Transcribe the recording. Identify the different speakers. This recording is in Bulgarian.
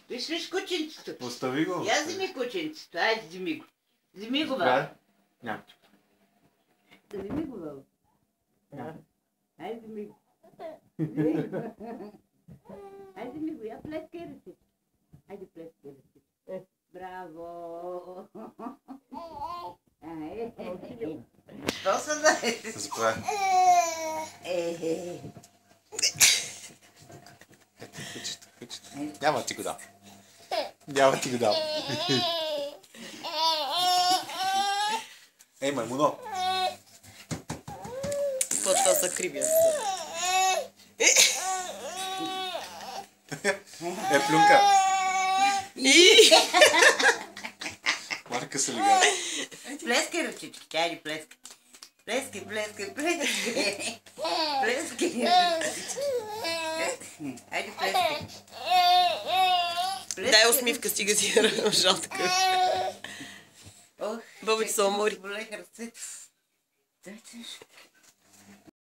Speaker 1: Виж кученцето.
Speaker 2: Остави го.
Speaker 1: Я вземи кученцето. Айде, вземи го. Вземи го, баба.
Speaker 2: Няма.
Speaker 1: Вземи го, баба. Айде, вземи го. Айде, вземи го. Я плескай ръцете. Айде, плескай ръцете. Браво! Що са да е?
Speaker 2: Заповядай. Кучето. Няма ти го дам. Няма ти го дам. Ей, маймуно.
Speaker 3: Това са кривия.
Speaker 2: Плюнка. Марка се лига.
Speaker 1: Плескай ръчички, айде плескай. Плескай. Плескай. Айде плескай.
Speaker 3: Дай усмивка, стига си жал такъв. Бъбъче се умори.
Speaker 1: Болеха ръцете.